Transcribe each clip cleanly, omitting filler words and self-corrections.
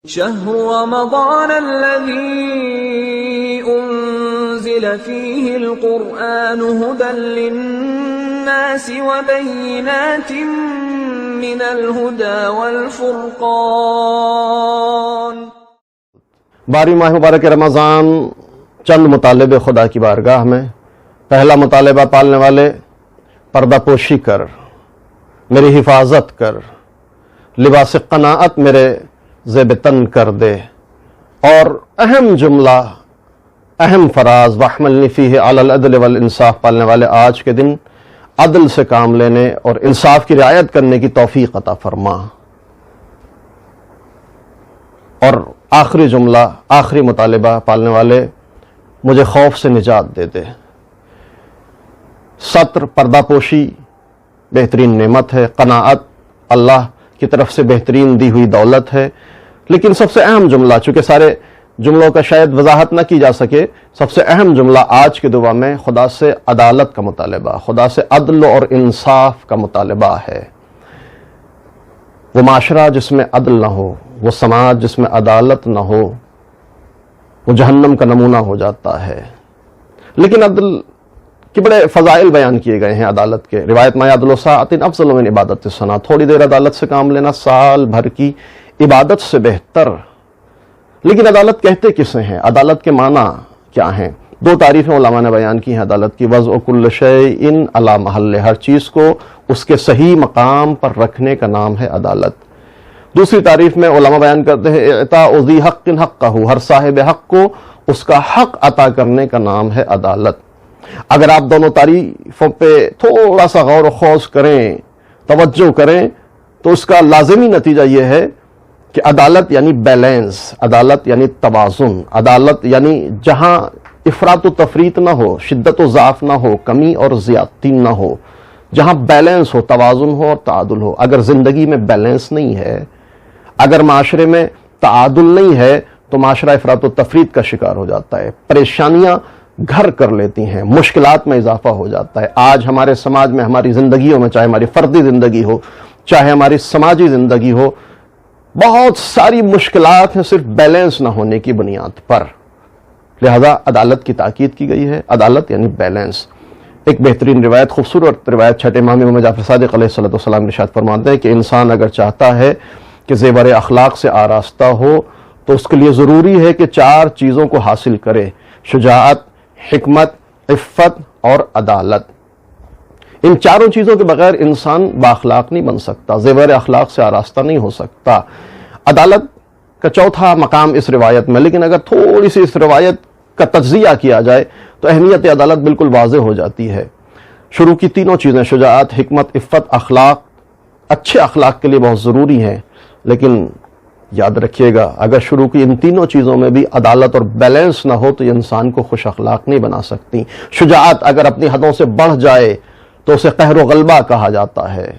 شهر رمضان الذي أنزل فيه القرآن هدى للناس وبينات من الهدى والفرقان۔ باری ماہ مبارک رمضان چند مطالبے خدا کی بارگاہ میں۔ پہلا مطالبہ، پالنے والے پردہ پوشی کر، میری حفاظت کر، لباس قناعت میرے زیب تن کر دے، اور اہم جملہ، اہم فراز وَاحْمَلْنِي فِيهِ عَلَى الْعَدْلِ وَالْإِنصَافِ، پالنے والے آج کے دن عدل سے کام لینے اور انصاف کی رعایت کرنے کی توفیق عطا فرما۔ اور آخری جملہ، آخری مطالبہ، پالنے والے مجھے خوف سے نجات دے دے۔ ستر، پردہ پوشی بہترین نعمت ہے، قناعت اللہ کی طرف سے بہترین دی ہوئی دولت ہے، لیکن سب سے اہم جملہ، چونکہ سارے جملوں کا شاید وضاحت نہ کی جا سکے، سب سے اہم جملہ آج کی دعا میں خدا سے عدالت کا مطالبہ، خدا سے عدل اور انصاف کا مطالبہ ہے۔ وہ معاشرہ جس میں عدل نہ ہو، وہ سماج جس میں عدالت نہ ہو، وہ جہنم کا نمونہ ہو جاتا ہے۔ لیکن عدل کے بڑے فضائل بیان کیے گئے ہیں عدالت کے۔ روایت میں عدل و ساعۃ افضل من عبادت السنہ، تھوڑی دیر عدالت سے کام لینا سال بھر کی عبادت سے بہتر۔ لیکن عدالت کہتے کسے ہیں؟ عدالت کے معنی کیا ہیں؟ دو تعریفیں علماء نے بیان کی ہیں عدالت کی۔ وضع کل شیء علی محلہ، ہر چیز کو اس کے صحیح مقام پر رکھنے کا نام ہے عدالت۔ دوسری تعریف میں علماء بیان کرتے ہیں اعطاء ذی حق حقہ، ہر صاحب حق کو اس کا حق عطا کرنے کا نام ہے عدالت۔ اگر آپ دونوں تعریفوں پہ تھوڑا سا غور و خوض کریں، توجہ کریں، تو اس کا لازمی نتیجہ یہ ہے کہ عدالت یعنی بیلنس، عدالت یعنی توازن، عدالت یعنی جہاں افراط و تفریط نہ ہو، شدت و ضعف نہ ہو، کمی اور زیادتی نہ ہو، جہاں بیلنس ہو، توازن ہو اور تعادل ہو۔ اگر زندگی میں بیلنس نہیں ہے، اگر معاشرے میں تعادل نہیں ہے، تو معاشرہ افراط و تفریط کا شکار ہو جاتا ہے، پریشانیاں گھر کر لیتی ہیں، مشکلات میں اضافہ ہو جاتا ہے۔ آج ہمارے سماج میں، ہماری زندگیوں میں، چاہے ہماری فردی زندگی ہو، چاہے ہماری سماجی زندگی ہو، بہت ساری مشکلات ہیں صرف بیلنس نہ ہونے کی بنیاد پر۔ لہذا عدالت کی تاکید کی گئی ہے، عدالت یعنی بیلنس۔ ایک بہترین روایت، خوبصورت روایت چھٹے امام جعفر صادق علیہ السلام ارشاد فرماتے ہیں کہ انسان اگر چاہتا ہے کہ زیور اخلاق سے آراستہ ہو تو اس کے لیے ضروری ہے کہ چار چیزوں کو حاصل کرے: شجاعت، حکمت، عفت اور عدالت۔ ان چاروں چیزوں کے بغیر انسان بااخلاق نہیں بن سکتا، زیور اخلاق سے آراستہ نہیں ہو سکتا۔ عدالت کا چوتھا مقام اس روایت میں، لیکن اگر تھوڑی سی اس روایت کا تجزیہ کیا جائے تو اہمیت عدالت بالکل واضح ہو جاتی ہے۔ شروع کی تینوں چیزیں، شجاعت، حکمت، عفت، اخلاق، اچھے اخلاق کے لیے بہت ضروری ہیں، لیکن یاد رکھیے گا اگر شروع کی ان تینوں چیزوں میں بھی عدالت اور بیلنس نہ ہو تو یہ انسان کو خوش اخلاق نہیں بنا سکتی۔ شجاعت اگر اپنی حدوں سے بڑھ جائے تو اسے قہر و غلبہ کہا جاتا ہے،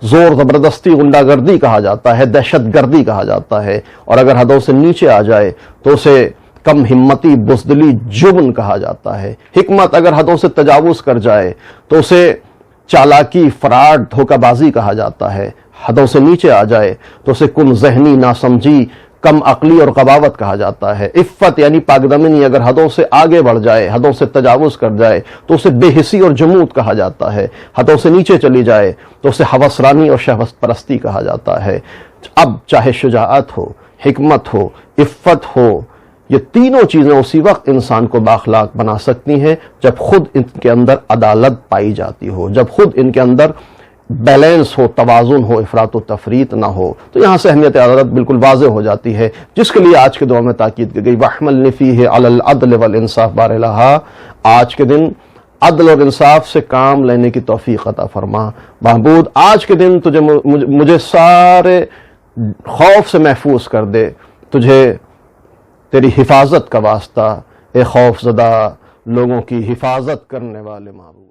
زور زبردستی، غنڈہ گردی کہا جاتا ہے، دہشت گردی کہا جاتا ہے، اور اگر حدوں سے نیچے آ جائے تو اسے کم ہمتی، بزدلی، جبن کہا جاتا ہے۔ حکمت اگر حدوں سے تجاوز کر جائے تو اسے چالاکی، فراڈ، دھوکہ بازی کہا جاتا ہے۔ حدوں سے نیچے آ جائے تو اسے کم ذہنی، ناسمجھی، کم عقلی اور غباوت کہا جاتا ہے۔ عفت یعنی پاکدامنی اگر حدوں سے آگے بڑھ جائے، حدوں سے تجاوز کر جائے تو اسے بے حسی اور جمود کہا جاتا ہے۔ حدوں سے نیچے چلی جائے تو اسے ہوس رانی اور شہوت پرستی کہا جاتا ہے۔ اب چاہے شجاعت ہو، حکمت ہو، عفت ہو، یہ تینوں چیزیں اسی وقت انسان کو بااخلاق بنا سکتی ہیں جب خود ان کے اندر عدالت پائی جاتی ہو، جب خود ان کے اندر بیلنس ہو، توازن ہو، افراط و تفریط نہ ہو۔ تو یہاں سے اہمیت عدالت بالکل واضح ہو جاتی ہے، جس کے لیے آج کے دعا میں تاکید کی گئی وَاحْمَلْنِي فِيهِ عَلَى الْعَدْلِ وَالْإِنصَافِ۔ بار الہا آج کے دن عدل اور انصاف سے کام لینے کی توفیق عطا فرما۔ معبود آج کے دن مجھے سارے خوف سے محفوظ کر دے، تجھے تیری حفاظت کا واسطہ، اے خوف زدہ لوگوں کی حفاظت کرنے والے معبود۔